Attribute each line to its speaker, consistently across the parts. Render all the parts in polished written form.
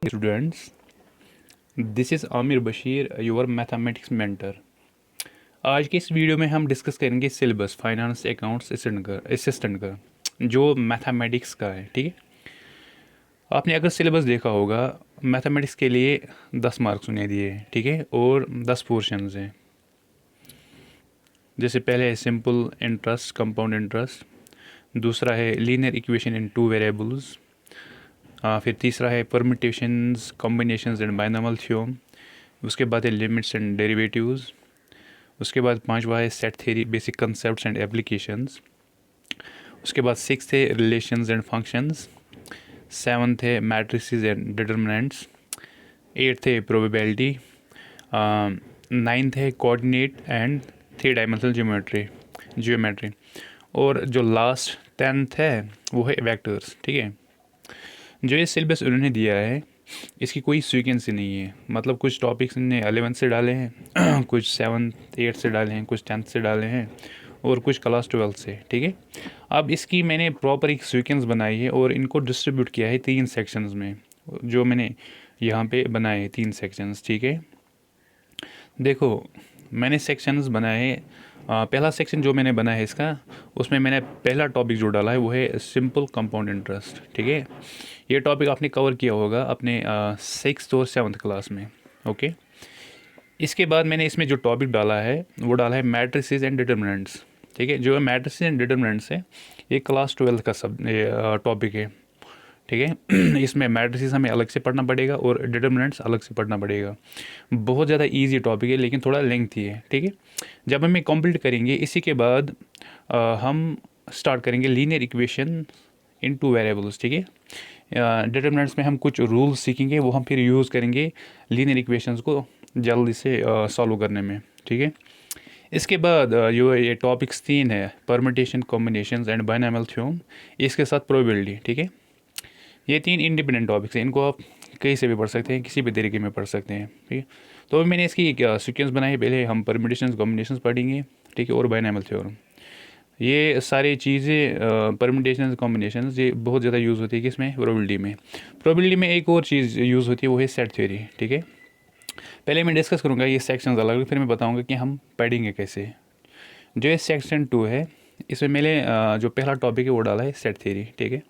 Speaker 1: Students, this is Aamir Bashir, your mathematics mentor. आज के इस वीडियो में हम डिस्कस करेंगे सिलेबस फाइनेंस अकाउंट्स असिस्टेंट का जो मैथमेटिक्स का है। ठीक है, आपने अगर सिलेबस देखा होगा, मैथमेटिक्स के लिए 10 मार्क्स उन्हें दिए हैं। ठीक है, और 10 पोर्शंस हैं। जैसे पहले है सिंपल इंटरेस्ट, कंपाउंड इंटरेस्ट। दूसरा है linear equation in two variables. फिर तीसरा है permutations, combinations and binomial theorem. उसके बाद है लिमिट्स एंड डेरिवेटिव्स। उसके बाद पांचवा है set theory, basic concepts and applications. उसके बाद सिक्स है रिलेशंस एंड फंक्शंस। सेवन्थ है मैट्रिसेस एंड डिटर्मिनेंट्स। एट्थ है प्रोबेबिलिटी। नाइन्थ है coordinate and three dimensional geometry. और जो लास्ट 10th है वो है वेक्टर्स। ठीक है, जो ये सिलेबस उन्होंने दिया है इसकी कोई सीक्वेंस नहीं है। मतलब कुछ टॉपिक्स ने 11th से डाले हैं, कुछ 7th 8th से डाले हैं, कुछ 10th से डाले हैं और कुछ क्लास 12th से। ठीक है, अब इसकी मैंने प्रॉपर एक सीक्वेंस बनाई है और इनको डिस्ट्रीब्यूट किया है 3 सेक्शंस में, जो मैंने यहाँ पे बनाए हैं 3 सेक्शंस। ठीक है, देखो मैंने सेक्शंस बनाए हैं। पहला सेक्शन जो मैंने बनाया है इसका, उसमें मैंने पहला टॉपिक जो डाला है वो है सिंपल कंपाउंड इंटरेस्ट। ठीक है, ये टॉपिक आपने कवर किया होगा अपने 6th और 7th क्लास में। ओके, इसके बाद मैंने इसमें जो टॉपिक डाला है वो डाला है मैट्रिसेस एंड डिटर्मिनेंट्स। ठीक है, जो मैट्रिसेस एंड डिटर्मिनेंट्स है ये क्लास 12 का सब टॉपिक है। ठीक है, इसमें मैट्रिसेस हमें अलग से पढ़ना पड़ेगा और डिटर्मिनेंट्स अलग से पढ़ना पड़ेगा। बहुत ज़्यादा इजी टॉपिक है लेकिन थोड़ा लेंथी है। ठीक है, जब हम कंप्लीट करेंगे इसी के बाद हम स्टार्ट करेंगे linear equation in two variables. ठीक है, डिटर्मिनेंट्स में हम कुछ रूल्स सीखेंगे, वो हम फिर यूज़ करेंगे लीनियर इक्वेशंस को जल्दी से सॉल्व करने में। ठीक है, इसके बाद जो ये टॉपिक्स 3 है permutation, combinations and binomial theorem, इसके साथ प्रोबेबिलिटी। ठीक है, ये 3 इंडिपेंडेंट टॉपिक्स हैं, इनको आप कहीं से भी पढ़ सकते हैं, किसी भी तरीके में पढ़ सकते हैं। ठीक है, तो मैंने इसकी एक सीक्वेंस बनाई। पहले हम परम्यूटेशंस कॉम्बिनेशंस पढ़ेंगे, ठीक है, और बाइनोमियल थ्योरम। ये सारी चीज़ें परम्यूटेशंस कॉम्बिनेशंस ये बहुत ज़्यादा यूज़ होती है किसमें, प्रोबेबिलिटी में। प्रोबेबिलिटी में एक और चीज़ यूज़ होती है वो है सेट थ्योरी। ठीक है, पहले मैं डिस्कस करूँगा ये सेक्शंस अलग, फिर मैं बताऊँगा कि हम पढ़ेंगे कैसे। जो ये सेक्शन 2 है इसमें मैंने जो पहला टॉपिक है वो डाला है सेट थ्योरी। ठीक है,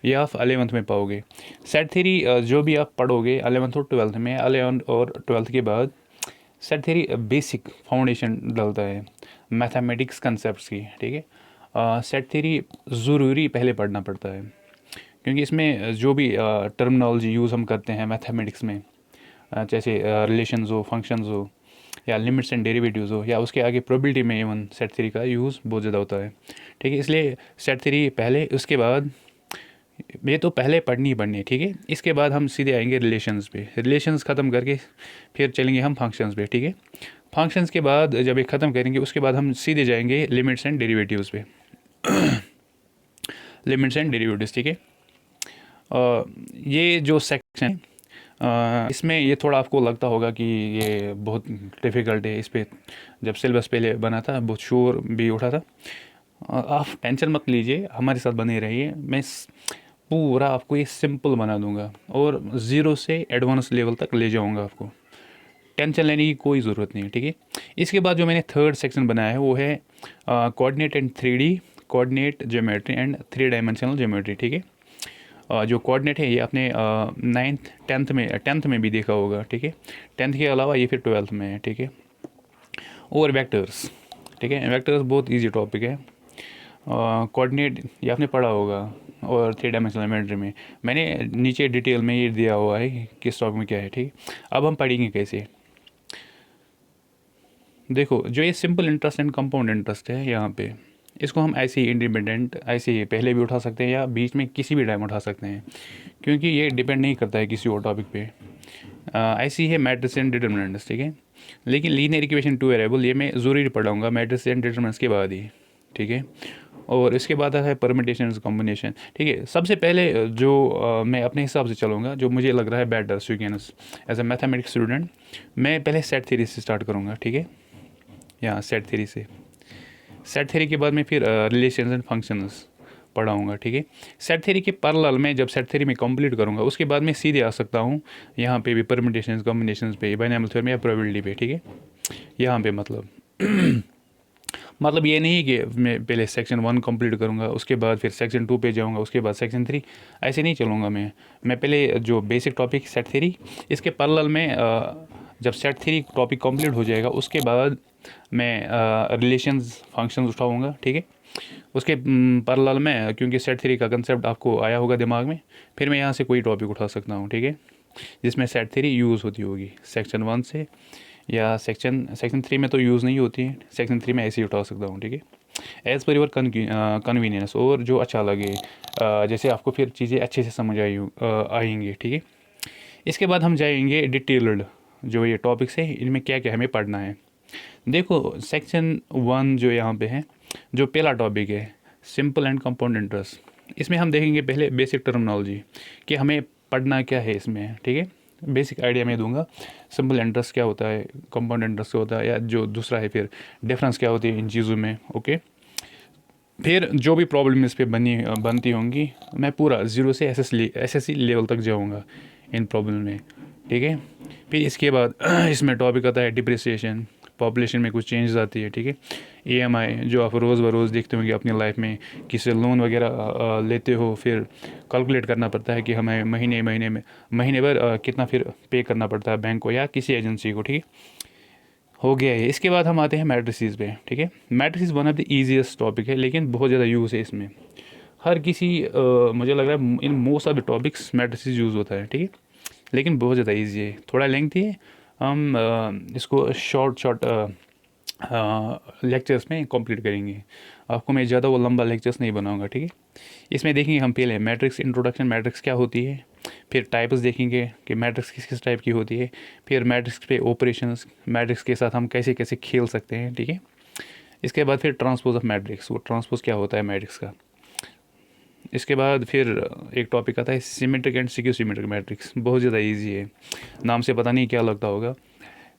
Speaker 1: ये आप 11th में पाओगे। सेट थ्योरी जो भी आप पढ़ोगे 11th और 12th में, 11th और 12th के बाद सेट थ्योरी बेसिक फाउंडेशन डालता है मैथमेटिक्स कंसेप्ट्स की। ठीक है, सेट थ्योरी ज़रूरी पहले पढ़ना पड़ता है क्योंकि इसमें जो भी टर्मिनोलॉजी यूज़ हम करते हैं मैथमेटिक्स में, जैसे रिलेशंस हो, फंक्शंस हो, या लिमिट्स एंड डेरिवेटिव्स हो, या उसके आगे प्रोबेबिलिटी में इवन सेट थ्योरी का यूज़ बहुत ज़्यादा होता है। ठीक है, इसलिए सेट थ्योरी पहले, उसके बाद ये तो पहले पढ़नी ही पढ़नी है। ठीक है, इसके बाद हम सीधे आएंगे रिलेशंस पे। रिलेशंस ख़त्म करके फिर चलेंगे हम फंक्शंस पे। ठीक है, फंक्शंस के बाद जब ये ख़त्म करेंगे उसके बाद हम सीधे जाएंगे लिमिट्स एंड डेरिवेटिव्स पे। Limits and derivatives. ठीक है, ये जो सेक्शन है इसमें ये थोड़ा आपको लगता होगा कि ये बहुत डिफ़िकल्ट है। इस पर जब सिलेबस पहले बना था बहुत शोर भी उठा था। आप टेंशन मत लीजिए, हमारे साथ बने रहिए। मैं पूरा आपको ये सिंपल बना दूंगा और ज़ीरो से एडवांस लेवल तक ले जाऊंगा आपको। टेंशन लेने की कोई ज़रूरत नहीं है। ठीक है, इसके बाद जो मैंने थर्ड सेक्शन बनाया है वो है coordinate and 3D coordinate geometry and 3 dimensional geometry. ठीक है, जो कोऑर्डिनेट है ये आपने 9th 10th में भी देखा होगा। ठीक है, 10th के अलावा ये फिर 12th में है। ठीक है, और वेक्टर्स। ठीक है, वेक्टर्स बहुत इजी टॉपिक है। कोऑर्डिनेट ये आपने पढ़ा होगा, और 3 डायमेंशनल ज्योमेट्री में मैंने नीचे डिटेल में ये दिया हुआ है किस टॉपिक में क्या है। ठीक, अब हम पढ़ेंगे कैसे। देखो, जो ये simple interest and compound interest है यहाँ पे, इसको हम ऐसे ही इंडिपेंडेंट ऐसे ही पहले भी उठा सकते हैं या बीच में किसी भी टाइम उठा सकते हैं, क्योंकि ये डिपेंड नहीं करता है किसी और टॉपिक पे। ऐसी है मैट्रिक्स एंड डिटर्मिनेंट्स। ठीक है, लेकिन लीनियर इक्वेशन टू वेरिएबल ये मैं ज़रूरी पढ़ाऊँगा मैट्रिक्स एंड डिटर्मिनेंट्स के बाद ही। ठीक है, और इसके बाद आता है परम्यूटेशन कॉम्बिनेशन। ठीक है, सबसे पहले जो मैं अपने हिसाब से चलूँगा, जो मुझे लग रहा है better sequence as a mathematics student, मैं पहले सेट थ्योरी से स्टार्ट करूँगा। ठीक है, यहाँ सेट थ्योरी से, सेट थ्योरी के बाद में फिर रिलेशंस एंड फंक्शंस, पढ़ाऊँगा, ठीक है। सेट थ्योरी के पैरेलल में जब सेट थ्योरी में कंप्लीट करूँगा उसके बाद मैं सीधे आ सकता हूँ यहाँ पे भी परम्यूटेशंस, कॉम्बिनेशंस पे, बायनॉमियल थ्योरम या प्रोबेबिलिटी पे, ठीक है। यहाँ पे मतलब ये नहीं कि मैं पहले सेक्शन 1 कंप्लीट करूँगा उसके बाद फिर सेक्शन 2 पे जाऊँगा उसके बाद सेक्शन 3, ऐसे नहीं चलूँगा मैं पहले जो बेसिक टॉपिक सेट थ्योरी, इसके पैरेलल में जब सेट थ्योरी टॉपिक कंप्लीट हो जाएगा उसके बाद मैं रिलेशंस फंक्शंस उठाऊँगा, ठीक है। उसके पैरेलल में, क्योंकि सेट थ्योरी का कंसेप्ट आपको आया होगा दिमाग में, फिर मैं यहाँ से कोई टॉपिक उठा सकता हूँ, ठीक है, जिसमें सेट थ्योरी यूज़ होती होगी सेक्शन 1 से, या सेक्शन 3 में तो यूज़ नहीं होती है, सेक्शन 3 में ऐसे ही उठा सकता हूँ, ठीक है, एज़ पर योर कन्वीनियंस, और जो अच्छा लगे, जैसे आपको फिर चीज़ें अच्छे से समझ आएंगी, ठीक है। इसके बाद हम जाएंगे डिटेल्ड जो ये टॉपिक्स है इनमें क्या क्या हमें पढ़ना है। देखो सेक्शन 1 जो यहाँ पे है, जो पहला टॉपिक है सिंपल एंड कंपाउंड इंटरेस्ट, इसमें हम देखेंगे पहले बेसिक टर्मिनोलॉजी कि हमें पढ़ना क्या है इसमें, ठीक है। बेसिक आइडिया मैं दूंगा, सिंपल इंटरेस्ट क्या होता है, कंपाउंड इंटरेस्ट क्या होता है, या जो दूसरा है फिर डिफरेंस क्या होती है इन चीज़ों में, ओके। फिर जो भी प्रॉब्लम इस पर बनती होंगी मैं पूरा ज़ीरो से एसएससी लेवल तक जाऊंगा इन प्रॉब्लम में, ठीक है। फिर इसके बाद इसमें टॉपिक आता है डिप्रिसिएशन, पॉपुलेशन में कुछ चेंजेस आती है, ठीक है। ईएमआई जो आप रोज़ बरोज़ देखते होंगे अपनी लाइफ में, किसी लोन वगैरह लेते हो, फिर कैलकुलेट करना पड़ता है कि हमें महीने भर कितना फिर पे करना पड़ता है बैंक को या किसी एजेंसी को, ठीक है। हो गया है। इसके बाद हम आते हैं मैट्रिसेस पे, ठीक है। Matrices one of the easiest topic है, लेकिन बहुत ज़्यादा यूज़ है इसमें, हर किसी मुझे लग रहा है in most of the topics matrices use होता है, ठीक है, लेकिन बहुत ज़्यादा ईजी है, थोड़ा लेंथी है। हम इसको शॉर्ट लेक्चर्स में कंप्लीट करेंगे, आपको मैं ज़्यादा वो लंबा लेक्चर्स नहीं बनाऊंगा, ठीक है। इसमें देखेंगे हम पहले मैट्रिक्स इंट्रोडक्शन, मैट्रिक्स क्या होती है, फिर टाइप्स देखेंगे कि मैट्रिक्स किस किस टाइप की होती है, फिर मैट्रिक्स पे ऑपरेशंस, मैट्रिक्स के साथ हम कैसे कैसे खेल सकते हैं, ठीक है। इसके बाद फिर ट्रांसपोज ऑफ मैट्रिक्स, वो ट्रांसपोज क्या होता है मैट्रिक्स का। इसके बाद फिर एक टॉपिक आता है सिमेट्रिक एंड सिक्यू सिमेट्रिक मैट्रिक्स, बहुत ज़्यादा इजी है, नाम से पता नहीं क्या लगता होगा।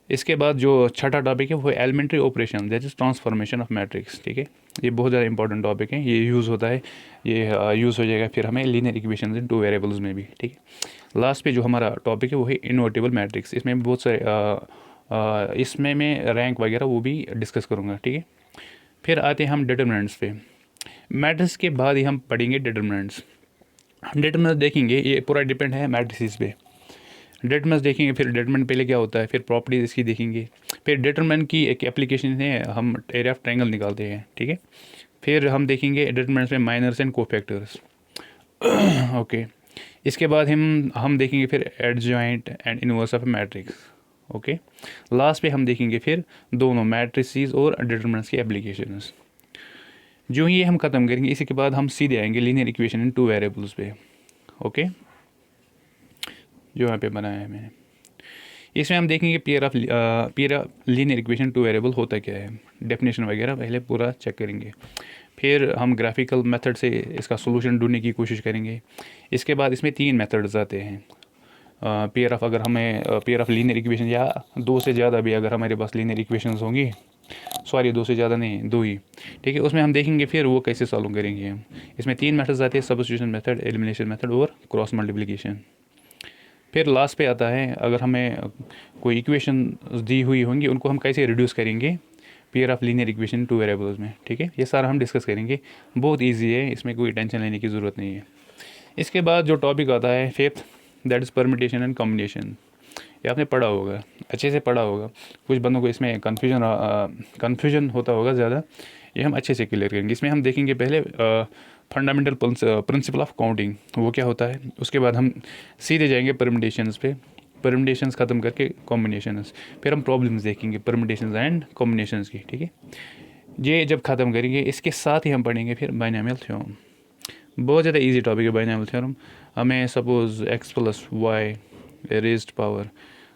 Speaker 1: इसके बाद जो छठा टॉपिक है वो elementary operation, that is transformation of matrix, ठीक है। ये बहुत ज़्यादा इंपॉर्टेंट टॉपिक है, ये यूज़ होता है, ये यूज़ हो जाएगा फिर हमें लीनियर इक्वेशंस इन 2 वेरिएबल्स में भी, ठीक है। लास्ट पे जो हमारा टॉपिक है वो है इनवर्टिबल मैट्रिक्स, इसमें बहुत सारे इसमें मैं रैंक वगैरह वो भी डिस्कस करूँगा, ठीक है। फिर आते हैं हम डिटर्मिनेंट्स पे, मैट्रिक्स के बाद ही हम पढ़ेंगे डिटर्मिनेंट्स। डिटर्मिनेंट्स देखेंगे, ये पूरा डिपेंड है मैट्रिसेस पे। डिटरमिनेंट देखेंगे, फिर डिटरमिनेंट पहले क्या होता है, फिर प्रॉपर्टीज इसकी देखेंगे, फिर डिटरमिनेंट की एक एप्लीकेशन है, हम एरिया ऑफ ट्रायंगल निकालते हैं, ठीक है। फिर हम देखेंगे डिटरमिनेंट्स में माइनर्स एंड कोफैक्टर्स, ओके। इसके बाद हम देखेंगे फिर adjoint and inverse of matrix, okay. Last पे हम देखेंगे फिर दोनों मैट्रिसेस और डिटरमिनेंट्स की एप्लीकेशंस। जो ये हम ख़त्म करेंगे इसके बाद हम सीधे आएंगे लीनियर इक्वेशन इन 2 वेरिएबल्स पे, ओके, जो यहाँ पे बनाया है मैंने। इसमें हम देखेंगे pair of linear equation 2 variable होता क्या है, डेफिनेशन वगैरह पहले पूरा चेक करेंगे, फिर हम ग्राफिकल मेथड से इसका सोल्यूशन ढूंढने की कोशिश करेंगे। इसके बाद इसमें 3 मेथड्स आते हैं पेयर ऑफ, अगर हमें पेयर ऑफ लीनियर इक्वेशन या 2 से ज़्यादा भी अगर हमारे पास लीनियर इक्वेशंस होंगी, सॉरी 2 से ज़्यादा नहीं, 2 ही, ठीक है, उसमें हम देखेंगे फिर वो कैसे सॉल्व करेंगे हम। इसमें 3 मेथड्स आते हैं, सब्स्टिट्यूशन मेथड, एलिमिनेशन मेथड और क्रॉस मल्टीप्लिकेशन। फिर लास्ट पे आता है अगर हमें कोई इक्वेशन दी हुई होंगी उनको हम कैसे रिड्यूस करेंगे pair of linear equation 2 variables में, ठीक है। ये सारा हम डिस्कस करेंगे, बहुत इजी है, इसमें कोई टेंशन लेने की ज़रूरत नहीं है। इसके बाद जो टॉपिक आता है fifth, that is permutation and combination, ये आपने पढ़ा होगा, अच्छे से पढ़ा होगा, कुछ बंदों को इसमें कन्फ्यूजन होता होगा ज़्यादा, ये हम अच्छे से क्लियर करेंगे। इसमें हम देखेंगे पहले फंडामेंटल प्रिंसिपल ऑफ काउंटिंग वो क्या होता है, उसके बाद हम सीधे जाएंगे परम्यूटेशंस पे, परम्यूटेशंस ख़त्म करके कॉम्बिनेशंस, फिर हम प्रॉब्लम्स देखेंगे परम्यूटेशंस एंड कॉम्बिनेशंस की, ठीक है। ये जब ख़त्म करेंगे इसके साथ ही हम पढ़ेंगे फिर बायनॉमियल थ्योरम, बहुत ज़्यादा इजी टॉपिक है बायनॉमियल थ्योरम। हमें suppose x + y raised power,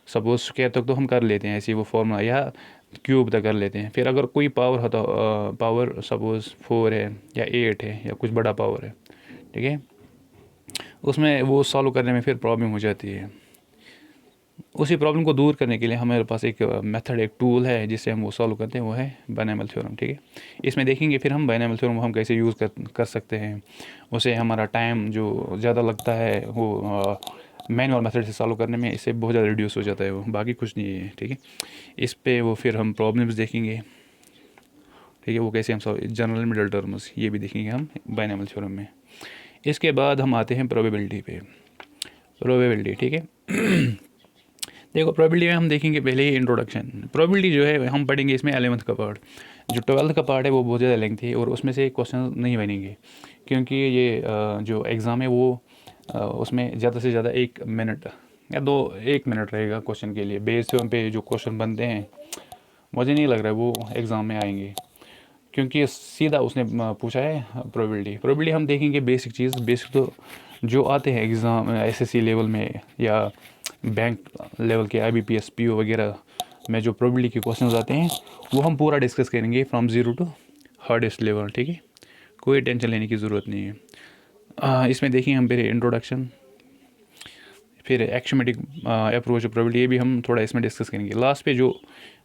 Speaker 1: suppose square तक तो हम कर लेते हैं ऐसे वो फॉर्मूला, या क्यूब तक कर लेते हैं, फिर अगर कोई पावर होता पावर सपोज़ 4 है या 8 है या कुछ बड़ा पावर है, ठीक है, उसमें वो सॉल्व करने में फिर प्रॉब्लम हो जाती है। उसी प्रॉब्लम को दूर करने के लिए हमारे पास एक मेथड, एक टूल है जिससे हम वो सॉल्व करते हैं, वो है बायनॉमियल थ्योरम, ठीक है। इसमें देखेंगे फिर हम बायनॉमियल थ्योरम हम कैसे यूज़ कर सकते हैं। उसे हमारा टाइम जो ज़्यादा लगता है वो मैनुअल मेथड से सॉल्व करने में, इससे बहुत ज़्यादा रिड्यूस हो जाता है वो, बाकी कुछ नहीं है, ठीक है। इस पे वो फिर हम प्रॉब्लम्स देखेंगे, ठीक है, वो कैसे हम सॉल्व, जनरल मिडल टर्म्स ये भी देखेंगे हम बायनॉमियल थ्योरम में। इसके बाद हम आते हैं प्रोबेबिलिटी पे। प्रोबेबिलिटी, ठीक है। देखो प्रोबेबिलिटी में हम देखेंगे पहले ही इंट्रोडक्शन। प्रोबेबिलिटी जो है हम पढ़ेंगे इसमें 11th का पार्ट। जो 12th का पार्ट है वो बहुत ज़्यादा लेंथी है और उसमें से क्वेश्चन नहीं बनेंगे, क्योंकि ये जो एग्ज़ाम है वो उसमें ज़्यादा से ज़्यादा 1 मिनट या 1 मिनट रहेगा क्वेश्चन के लिए। बेस पे जो क्वेश्चन बनते हैं मुझे नहीं लग रहा है वो एग्ज़ाम में आएंगे, क्योंकि सीधा उसने पूछा है प्रोबेबिलिटी हम देखेंगे बेसिक चीज़। बेसिक तो जो आते हैं एग्ज़ाम एसएससी लेवल में या बैंक लेवल के IBPS PO वगैरह में जो प्रोबेबिलिटी के क्वेश्चंस आते हैं वो हम पूरा डिस्कस करेंगे from zero to hardest level, ठीक है। कोई टेंशन लेने की ज़रूरत नहीं है। इसमें देखिए हम पहले इंट्रोडक्शन, फिर एक्शमेटिक अप्रोच प्रोबेबिलिटी, ये भी हम थोड़ा इसमें डिस्कस करेंगे। लास्ट पे जो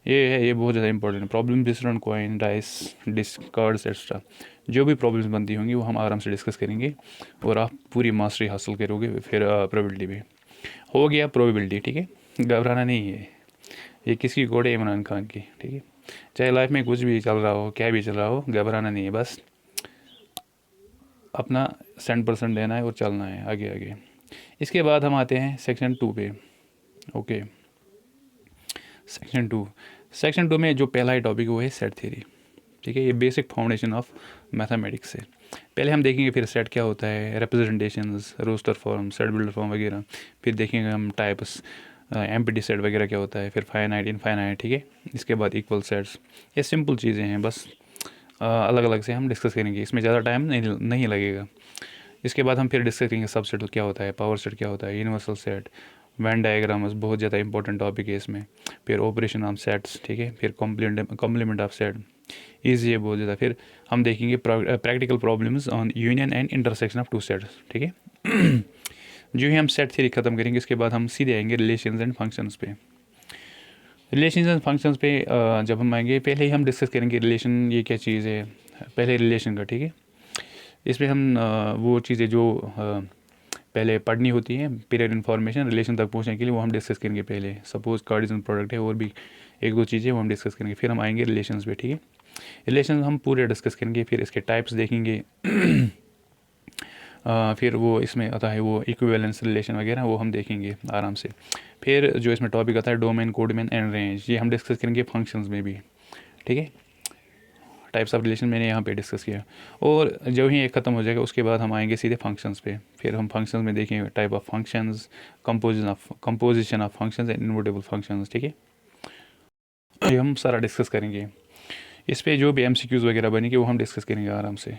Speaker 1: ये है ये बहुत ज़्यादा इंपॉर्टेंट है, problem based on coin, dice, disc, cards extra. जो भी प्रॉब्लम्स बनती होंगी वो हम आराम से डिस्कस करेंगे और आप पूरी मास्टरी हासिल करोगे फिर प्रोबेबिलिटी भी हो गया। प्रोबेबिलिटी, ठीक है, घबराना नहीं है, ये किसकी कोड है? इमरान खान की, ठीक है। चाहे लाइफ में कुछ भी चल रहा हो, क्या भी चल रहा हो, घबराना नहीं है, बस अपना 100% देना है और चलना है आगे आगे। इसके बाद हम आते हैं सेक्शन 2 पे। ओके, सेक्शन 2 में जो पहला ही टॉपिक वो है सेट थ्योरी, ठीक है। ये बेसिक फाउंडेशन ऑफ मैथमेटिक्स है। पहले हम देखेंगे फिर सेट क्या होता है, representations, roster form, set builder form वगैरह। फिर देखेंगे हम टाइप्स, एम्प्टी सेट वगैरह क्या होता है, फिर फाइनाइट, इनफाइनाइट, ठीक है। इसके बाद इक्वल सेट्स। ये सिंपल चीज़ें हैं, बस अलग अलग से हम डिस्कस करेंगे, इसमें ज़्यादा टाइम नहीं लगेगा। इसके बाद हम फिर डिस्कस करेंगे सब सेट क्या होता है, पावर सेट क्या होता है, यूनिवर्सल सेट, वैन डायग्राम्स बहुत ज़्यादा इंपॉर्टेंट टॉपिक है इसमें। फिर ऑपरेशन ऑफ सेट्स, ठीक है। फिर कॉम्प्लीमेंट ऑफ सेट, ईजी है बहुत ज़्यादा। फिर हम देखेंगे practical problems on union and intersection of two sets, ठीक है। जो ही हम सेट थ्योरी ख़त्म करेंगे इसके बाद हम सीधे आएंगे रिलेशंस एंड फंक्शंस पे। रिलेशंस एंड फंक्शंस पे जब हम आएंगे पहले ही हम डिस्कस करेंगे रिलेशन ये क्या चीज़ है, पहले रिलेशन का, ठीक है। इसमें हम वो चीज़ें जो पहले पढ़नी होती हैं पीरियड इन्फॉर्मेशन रिलेशन तक पहुंचने के लिए, वो हम डिस्कस करेंगे पहले। सपोज कार्डिजन प्रोडक्ट है और भी एक दो चीज़ें वो हम डिस्कस करेंगे। फिर हम आएंगे रिलेशंस पे, ठीक है। रिलेशन हम पूरे डिस्कस करेंगे, फिर इसके टाइप्स देखेंगे। फिर वो इसमें आता है वो इक्विवेलेंस रिलेशन वगैरह, वो हम देखेंगे आराम से। फिर जो इसमें टॉपिक आता है डोमेन, कोडमेन एंड रेंज, ये हम डिस्कस करेंगे फंक्शंस में भी, ठीक है। टाइप्स ऑफ रिलेशन मैंने यहाँ पे डिस्कस किया। और जब ही एक ख़त्म हो जाएगा उसके बाद हम आएंगे सीधे फंक्शंस पे। फिर हम फंक्शंस में देखेंगे type of functions, composition of functions and invertible functions, ठीक है। ये हम सारा डिस्कस करेंगे। इस पे जो भी MCQs वगैरह बनेंगे वो हम डिस्कस करेंगे आराम से,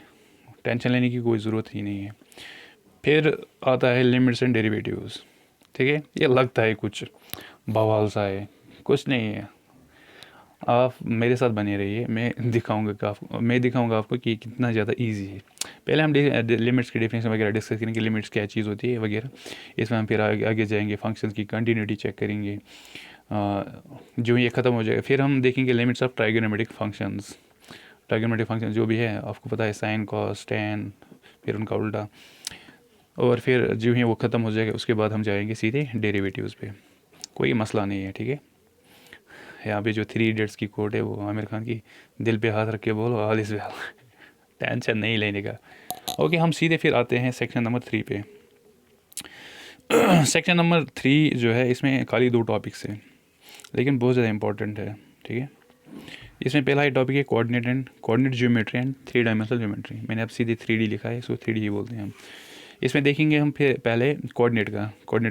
Speaker 1: टेंशन लेने की कोई ज़रूरत ही नहीं है। फिर आता है लिमिट्स एंड डेरिवेटिव्स, ठीक है। ये लगता है कुछ बवाल सा है, कुछ नहीं है, आप मेरे साथ बने रहिए, मैं दिखाऊंगा आपको कि कितना ज़्यादा इजी है। पहले हम लिमिट्स की डेफिनेशन वगैरह डिस्कस करेंगे, लिमिट्स क्या चीज़ होती है वगैरह। इसमें हम फिर आगे जाएंगे, फंक्शंस की कंटिन्यूटी चेक करेंगे। जो ये ख़त्म हो जाएगा फिर हम देखेंगे limits of trigonometric functions. Trigonometric function जो भी है आपको पता है, साइन, कॉस, टैन, फिर उनका उल्टा। और फिर जो ही वो ख़त्म हो जाएगा उसके बाद हम जाएंगे सीधे डेरिवेटिव्स पे, कोई मसला नहीं है, ठीक है। यहाँ पे जो 3 इडियट्स की कोट है वो आमिर खान की, दिल पे हाथ रख के बोलो ऑल इज़ वेल, टेंशन नहीं लेने का। ओके, हम सीधे फिर आते हैं सेक्शन नंबर 3 पे। सेक्शन नंबर 3 जो है इसमें खाली 2 टॉपिक्स हैं लेकिन बहुत ज़्यादा इंपॉर्टेंट है, ठीक है। इसमें पहला ही टॉपिक है coordinate geometry and 3 dimensional geometry. मैंने अब सीधे 3D लिखा है, इसको 3D ही बोलते हैं हम। इसमें देखेंगे हम फिर पहले कोऑर्डिनेट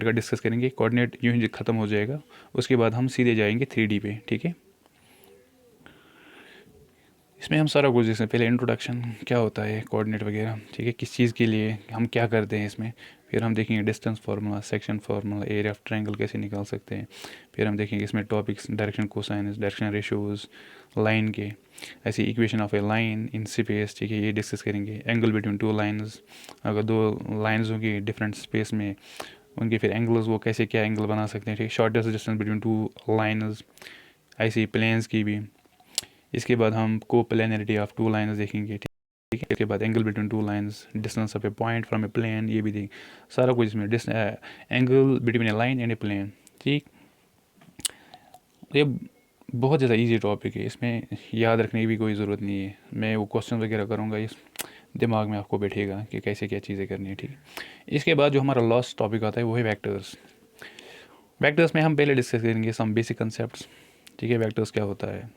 Speaker 1: का डिस्कस करेंगे। कोऑर्डिनेट यूँ ही ख़त्म हो जाएगा उसके बाद हम सीधे जाएंगे 3D पे, ठीक है। इसमें हम सारा कुछ जैसे पहले इंट्रोडक्शन क्या होता है, कोऑर्डिनेट वगैरह, ठीक है, किस चीज़ के लिए हम क्या करते हैं इसमें। फिर हम देखेंगे distance formula, section formula, area of triangle कैसे निकाल सकते हैं। फिर हम देखेंगे इसमें topics direction cosines, direction ratios, line के, ऐसे equation of a line in space, ठीक है, ये डिस्कस करेंगे। एंगल बिटवीन 2 लाइन्स, अगर 2 लाइन्स होंगी डिफरेंट स्पेस में उनके फिर एंगल्स, वो कैसे क्या एंगल बना सकते हैं, ठीक है। Shortest distance between two lines, ऐसे प्लेन्स की भी। इसके बाद हम को प्लेनरिटी ऑफ टू लाइन्स देखेंगे, ठीक है। इसके बाद angle between two lines, distance of a point from a plane, ये भी देखें सारा कुछ इसमें। Angle between a line and a plane, ठीक। ये बहुत ज़्यादा इजी टॉपिक है, इसमें याद रखने की भी कोई ज़रूरत नहीं है। मैं वो क्वेश्चन वगैरह करूँगा, इस दिमाग में आपको बैठेगा कि कैसे क्या चीज़ें करनी है, ठीक है। इसके बाद जो हमारा लास्ट टॉपिक आता है वो है वेक्टर्स। वेक्टर्स में हम पहले डिस्कस करेंगे सम बेसिक कंसेप्ट्स, ठीक है। वेक्टर्स क्या होता है,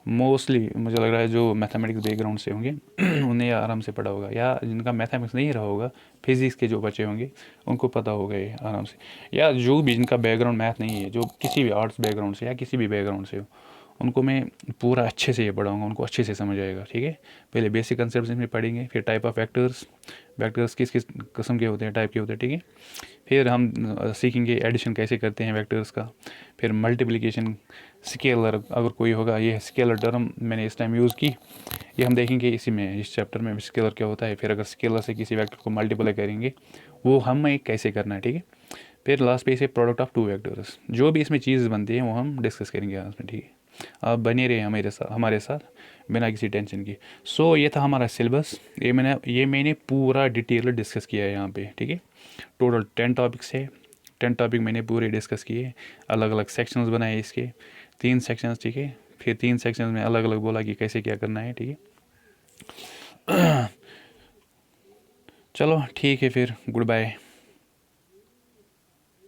Speaker 1: मोस्टली मुझे लग रहा है जो मैथमेटिक्स बैकग्राउंड से होंगे उन्हें आराम से पढ़ा होगा, या जिनका मैथमेटिक्स नहीं रहा होगा, फिज़िक्स के जो बच्चे होंगे उनको पता होगा ये आराम से, या जो भी जिनका बैकग्राउंड मैथ नहीं है, जो किसी भी आर्ट्स बैकग्राउंड से या किसी भी बैकग्राउंड से हो, उनको मैं पूरा अच्छे से ये पढ़ाऊँगा, उनको अच्छे से समझ आएगा, ठीक है। पहले बेसिक कंसेप्ट इसमें पढ़ेंगे, फिर टाइप ऑफ वेक्टर्स, वेक्टर्स किस किस किस्म के होते हैं, टाइप के होते हैं, ठीक है। फिर हम सीखेंगे एडिशन कैसे करते हैं वेक्टर्स का। फिर मल्टीप्लिकेशन, स्केलर अगर कोई होगा, ये स्केलर टर्म मैंने इस टाइम यूज़ की, ये हम देखेंगे इसी में, इस चैप्टर में स्केलर क्या होता है। फिर अगर स्केलर से किसी वेक्टर को मल्टीप्लाई करेंगे वो हमें कैसे करना है, ठीक है। फिर लास्ट पे इसे प्रोडक्ट ऑफ टू वेक्टर्स, जो भी इसमें चीज़ बनती है वो हम डिस्कस करेंगे आज में, ठीक है। आप बने रहे हमारे साथ बिना किसी टेंशन की। सो ये था हमारा सिलेबस, ये मैंने पूरा डिटेल डिस्कस किया है यहाँ पे, ठीक है। टोटल 10 टॉपिक्स है, 10 टॉपिक मैंने पूरे डिस्कस किए, अलग अलग सेक्शंस बनाए इसके, 3 सेक्शंस, ठीक है। फिर 3 सेक्शंस में अलग अलग बोला कि कैसे क्या करना है, ठीक है। चलो ठीक है, फिर गुड बाय।